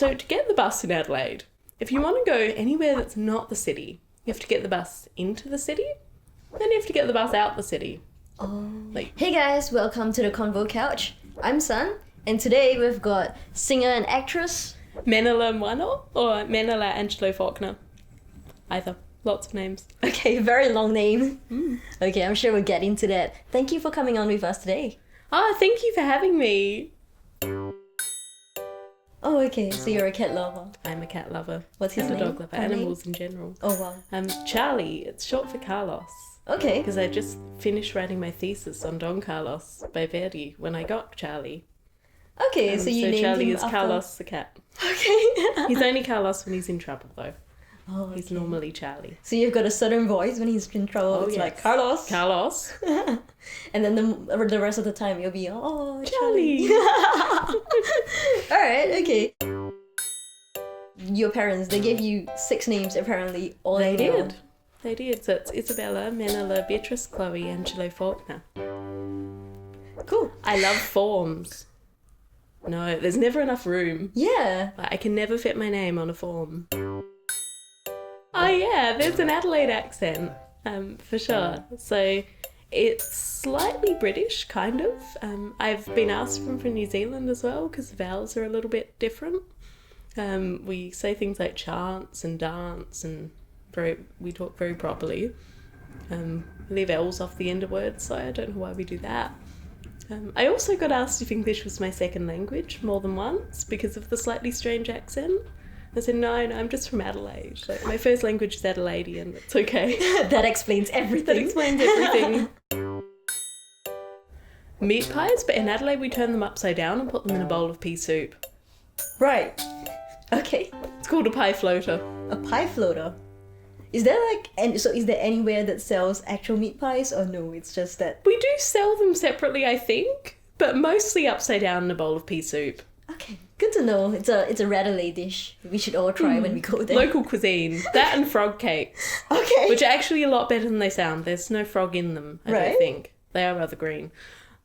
So to get the bus in Adelaide, if you want to go anywhere that's not the city, you have to get the bus into the city, then you have to get the bus out the city. Oh. Hey guys, welcome to the Convo Couch. I'm Sun, and today we've got singer and actress Menila Isabella or Menila Angelo Faulkner. Either. Lots of names. Okay, very long name. Okay, I'm sure we'll get into that. Thank you for coming on with us today. Thank you for having me. Oh, okay, so you're a cat lover. I'm a cat lover. What's his and name? a dog lover. Animals in general. Oh, wow. Charlie. It's short for Carlos. Okay. Because I just finished writing my thesis on Don Carlos by Verdi when I got Charlie. Okay, so you named Charlie him is after... Carlos the cat. Okay. He's only Carlos when he's in trouble, though. Oh, okay. He's normally Charlie. So you've got a southern voice when he's in trouble. Oh, it's yes. like, Carlos. Carlos. And then the rest of the time you'll be, oh, Charlie. Alright, okay. Your parents, they gave you 6 names apparently. All They in a row. did. They did. So it's Isabella, Menila, Beatrice, Chloe, Angelo Faulkner. Cool. I love forms. No, there's never enough room. Yeah. I can never fit my name on a form. Oh yeah, there's an Adelaide accent, for sure. So it's slightly British, kind of. I've been asked from New Zealand as well because the vowels are a little bit different. We say things like chance and dance and we talk very properly. We leave L's off the end of words, so I don't know why we do that. I also got asked if English was my second language more than once because of the slightly strange accent. I said, no, I'm just from Adelaide. Like, my first language is Adelaidean, it's okay. That explains everything. That explains everything. Meat pies, but in Adelaide we turn them upside down and put them in a bowl of pea soup. Right. Okay. It's called a pie floater. A pie floater. Is there is there anywhere that sells actual meat pies or no, it's just that... We do sell them separately, I think, but mostly upside down in a bowl of pea soup. Okay, good to know. It's a Adelaide dish we should all try when we go there. Local cuisine. That and frog cakes. Okay. Which are actually a lot better than they sound. There's no frog in them, I don't think. They are rather green.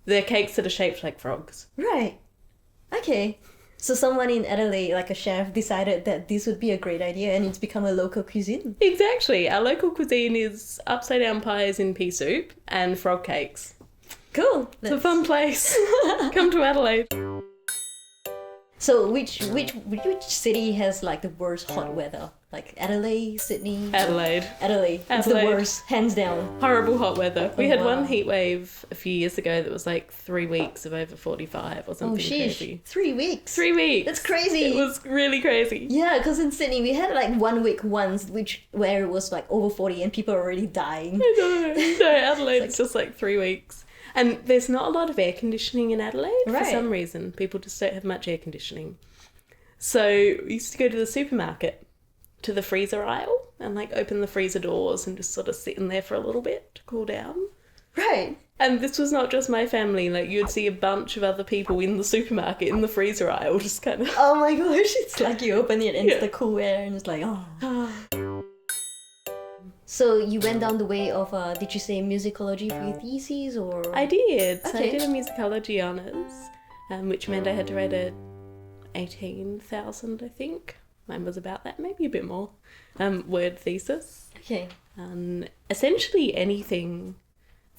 They're cakes that are shaped like frogs. Right. Okay. So someone in Adelaide, like a chef, decided that this would be a great idea and it's become a local cuisine. Exactly. Our local cuisine is upside down pies in pea soup and frog cakes. Cool. It's a fun place. Come to Adelaide. So which city has like the worst hot weather? Like Adelaide, Sydney? Adelaide. It's the worst, hands down. Horrible hot weather. We had wow. one heat wave a few years ago that was like 3 weeks of over 45 or something crazy. 3 weeks? 3 weeks. That's crazy. It was really crazy. Yeah, because in Sydney we had like 1 week once where it was like over 40 and people are already dying. I know. No, Adelaide, it's just like 3 weeks. And there's not a lot of air conditioning in Adelaide for some reason. People just don't have much air conditioning. So we used to go to the supermarket, to the freezer aisle, and like open the freezer doors and just sort of sit in there for a little bit to cool down. Right. And this was not just my family. Like you'd see a bunch of other people in the supermarket, in the freezer aisle, just kind of... Oh my gosh, it's like you open it and it's the cool air and it's like, oh. So you went down the way of, did you say musicology for your thesis or? I did. So Okay. I did a musicology honours, which meant I had to write a 18,000, I think. Mine was about that, maybe a bit more, word thesis. Okay. Essentially anything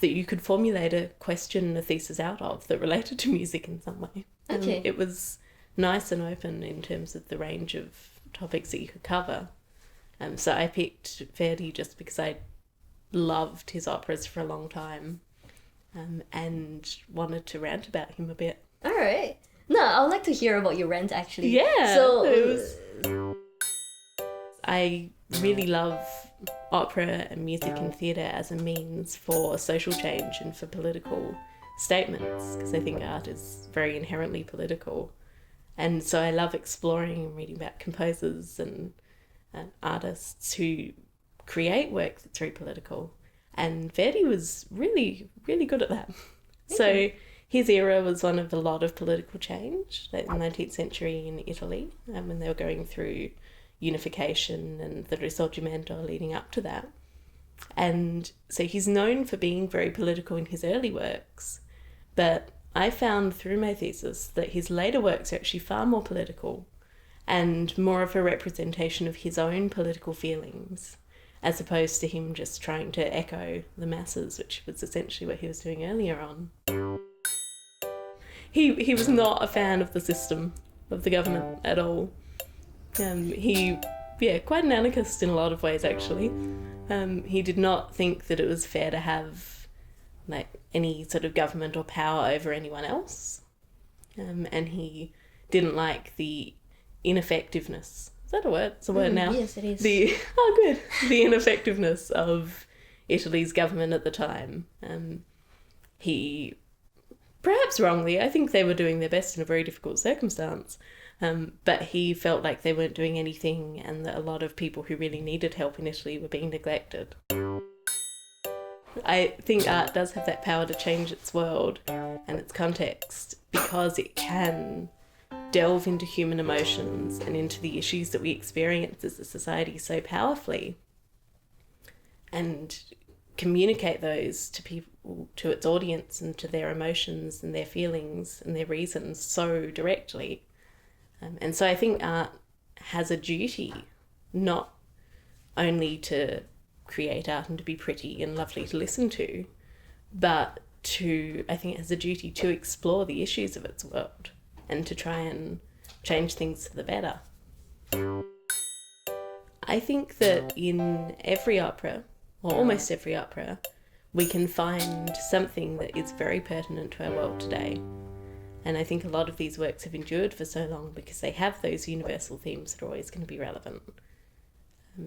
that you could formulate a question, a thesis out of that related to music in some way. Okay. It was nice and open in terms of the range of topics that you could cover. So I picked Verdi just because I loved his operas for a long time and wanted to rant about him a bit. All right. No, I would like to hear about your rant actually. Yeah. So I really love opera and music and theatre as a means for social change and for political statements because I think art is very inherently political. And so I love exploring and reading about composers and artists who create work that's very political. And Verdi was really, really good at that. So his era was one of a lot of political change, like the 19th century in Italy, when they were going through unification and the Risorgimento leading up to that. And so he's known for being very political in his early works, but I found through my thesis that his later works are actually far more political and more of a representation of his own political feelings, as opposed to him just trying to echo the masses, which was essentially what he was doing earlier on. He was not a fan of the system, of the government at all. Quite an anarchist in a lot of ways, actually. He did not think that it was fair to have any sort of government or power over anyone else. And he didn't like the ineffectiveness. Is that a word? It's a word now. Yes, it is. The ineffectiveness of Italy's government at the time. He, perhaps wrongly, I think they were doing their best in a very difficult circumstance, but he felt like they weren't doing anything and that a lot of people who really needed help in Italy were being neglected. I think art does have that power to change its world and its context because it can delve into human emotions and into the issues that we experience as a society so powerfully and communicate those to people, to its audience and to their emotions and their feelings and their reasons so directly. And so I think art has a duty not only to create art and to be pretty and lovely to listen to, but I think it has a duty to explore the issues of its world and to try and change things for the better. I think that in every opera, or almost every opera, we can find something that is very pertinent to our world today. And I think a lot of these works have endured for so long because they have those universal themes that are always going to be relevant.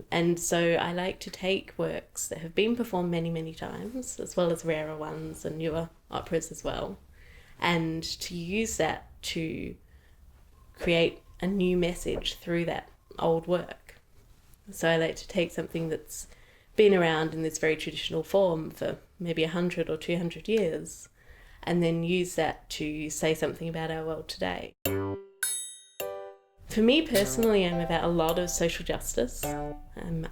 And so I like to take works that have been performed many, many times, as well as rarer ones and newer operas as well, and to use that to create a new message through that old work. So I like to take something that's been around in this very traditional form for maybe 100 or 200 years, and then use that to say something about our world today. For me personally, I'm about a lot of social justice.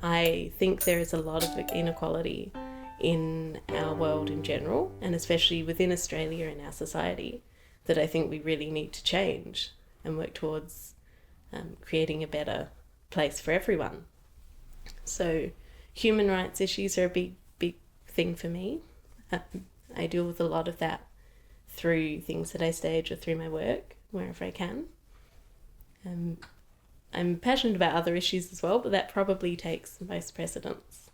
I think there is a lot of inequality in our world in general, and especially within Australia and our society, that I think we really need to change and work towards creating a better place for everyone. So human rights issues are a big, big thing for me. I deal with a lot of that through things that I stage or through my work, wherever I can. I'm passionate about other issues as well, but that probably takes the most precedence.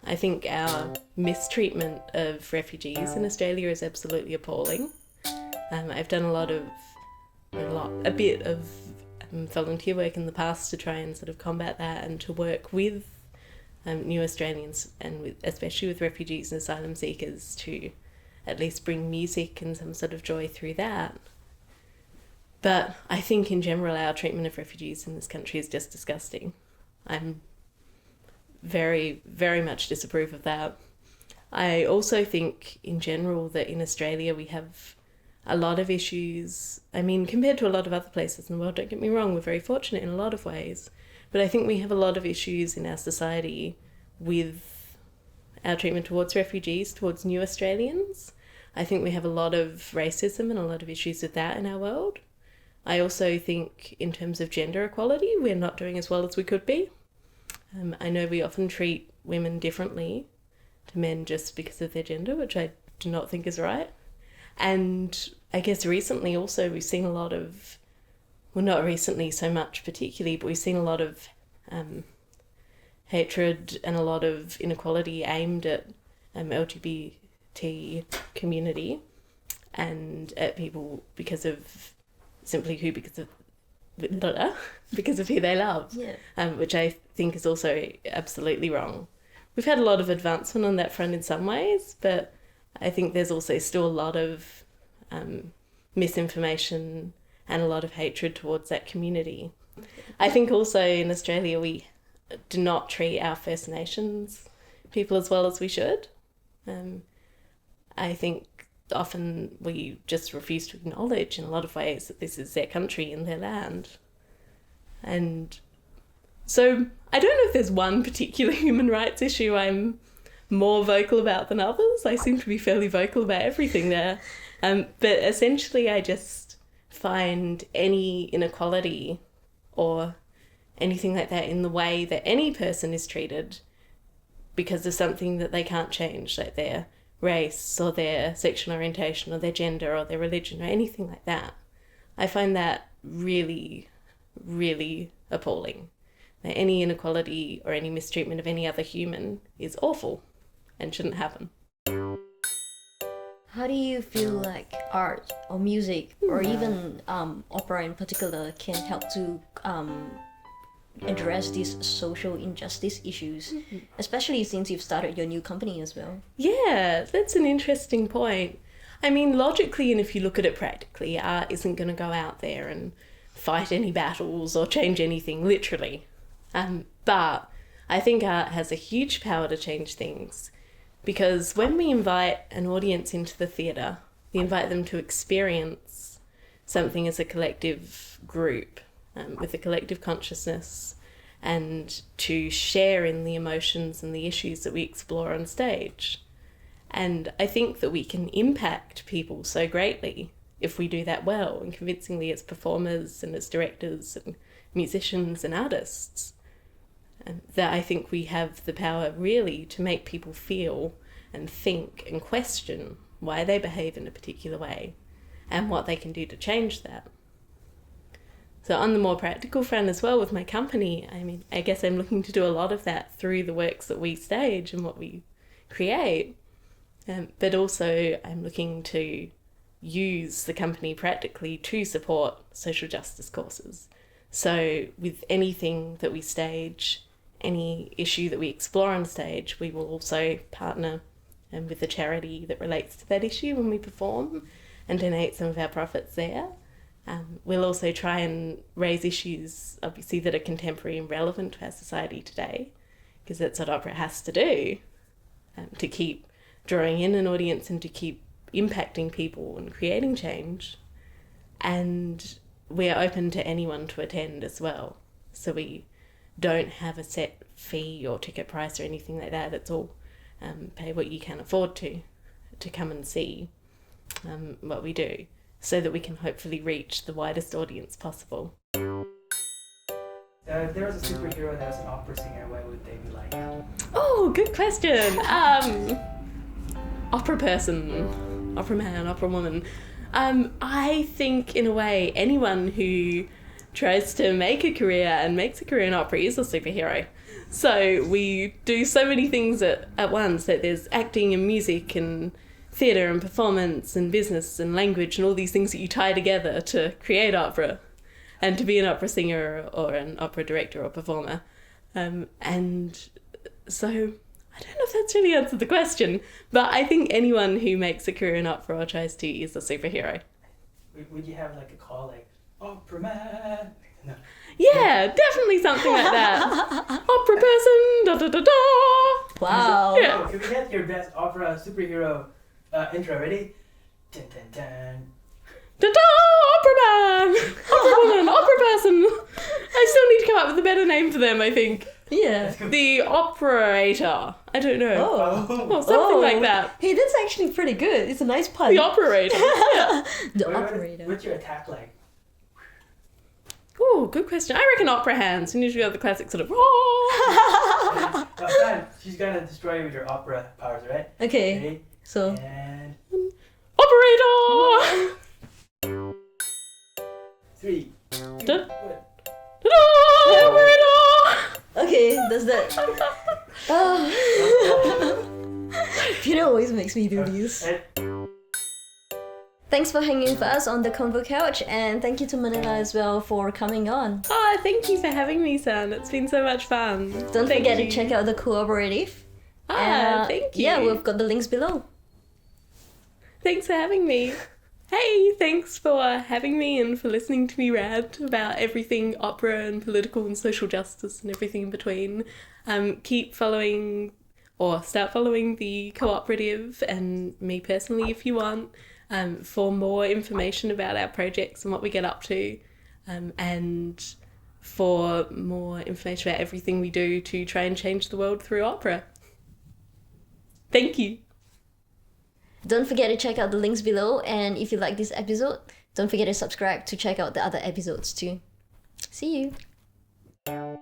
I think our mistreatment of refugees in Australia is absolutely appalling. I've done a bit of volunteer work in the past to try and sort of combat that and to work with new Australians and especially with refugees and asylum seekers to at least bring music and some sort of joy through that. But I think in general our treatment of refugees in this country is just disgusting. I'm very, very much disapprove of that. I also think in general that in Australia we have a lot of issues. I mean, compared to a lot of other places in the world, don't get me wrong, we're very fortunate in a lot of ways, but I think we have a lot of issues in our society with our treatment towards refugees, towards new Australians. I think we have a lot of racism and a lot of issues with that in our world. I also think in terms of gender equality, we're not doing as well as we could be. I know we often treat women differently to men just because of their gender, which I do not think is right. And I guess recently also we've seen a lot of, well, not recently so much particularly, but we've seen a lot of hatred and a lot of inequality aimed at LGBT community and at people because of who they love, which I think is also absolutely wrong. We've had a lot of advancement on that front in some ways, but I think there's also still a lot of misinformation and a lot of hatred towards that community. I think also in Australia we do not treat our First Nations people as well as we should. I think often we just refuse to acknowledge in a lot of ways that this is their country and their land. And so I don't know if there's one particular human rights issue I'm more vocal about than others. I seem to be fairly vocal about everything there. But essentially I just find any inequality or anything like that in the way that any person is treated because of something that they can't change, like their race or their sexual orientation or their gender or their religion or anything like that. I find that really, really appalling. That any inequality or any mistreatment of any other human is awful and shouldn't happen. How do you feel like art or music or even opera in particular can help to address these social injustice issues, especially since you've started your new company as well? Yeah, that's an interesting point. I mean, logically, and if you look at it practically, art isn't going to go out there and fight any battles or change anything, literally. But I think art has a huge power to change things, because when we invite an audience into the theatre, we invite them to experience something as a collective group, with a collective consciousness, and to share in the emotions and the issues that we explore on stage. And I think that we can impact people so greatly if we do that well and convincingly as performers and as directors and musicians and artists. And that I think we have the power really to make people feel and think and question why they behave in a particular way and what they can do to change that. So on the more practical front as well with my company, I mean, I guess I'm looking to do a lot of that through the works that we stage and what we create. But also I'm looking to use the company practically to support social justice causes. So with anything that we stage, any issue that we explore on stage, we will also partner with a charity that relates to that issue when we perform and donate some of our profits there. We'll also try and raise issues, obviously, that are contemporary and relevant to our society today, because that's what opera has to do, to keep drawing in an audience and to keep impacting people and creating change. And we're open to anyone to attend as well. So we don't have a set fee or ticket price or anything like that. It's all pay what you can afford to come and see what we do, so that we can hopefully reach the widest audience possible. If there was a superhero that was an opera singer, what would they be like? Oh, good question. Opera person, opera man, opera woman. I think, in a way, anyone who tries to make a career and makes a career in opera is a superhero. So we do so many things at once, that there's acting and music and theatre and performance and business and language and all these things that you tie together to create opera and to be an opera singer or an opera director or performer. And so I don't know if that's really answered the question, but I think anyone who makes a career in opera or tries to is a superhero. Would you have like a call like, opera man? No. Yeah, definitely something like that. Opera person, da da da da. Wow. Yeah. Can we get your best opera superhero intro? Ready? Dun, dun, dun. Da da! Opera man! Opera woman! Opera person! I still need to come up with a better name for them, I think. Yeah. The operator. I don't know. Oh. Or something like that. Hey, that's actually pretty good. It's a nice pun. The operator. Yeah. The operator. What's your attack like? Oh, good question. I reckon opera hands. And usually have the classic sort of. She's gonna destroy you with your opera powers, right? Okay. Ready? So. And Operator! 3, 2, Da- 1. Ta-da! Operator! Okay, does that. Peter always makes me do this. Thanks for hanging with us on the Convo Couch, and thank you to Menila as well for coming on. Oh, thank you for having me, San. It's been so much fun. Don't Thank forget you. to check out the cooperative. Thank you. Yeah, we've got the links below. Thanks for having me. Hey, thanks for having me and for listening to me rant about everything opera and political and social justice and everything in between. Keep following or start following the cooperative and me personally if you want, for more information about our projects and what we get up to, and for more information about everything we do to try and change the world through opera. Thank you. Don't forget to check out the links below, and if you like this episode, Don't forget to subscribe to check out the other episodes too. See you!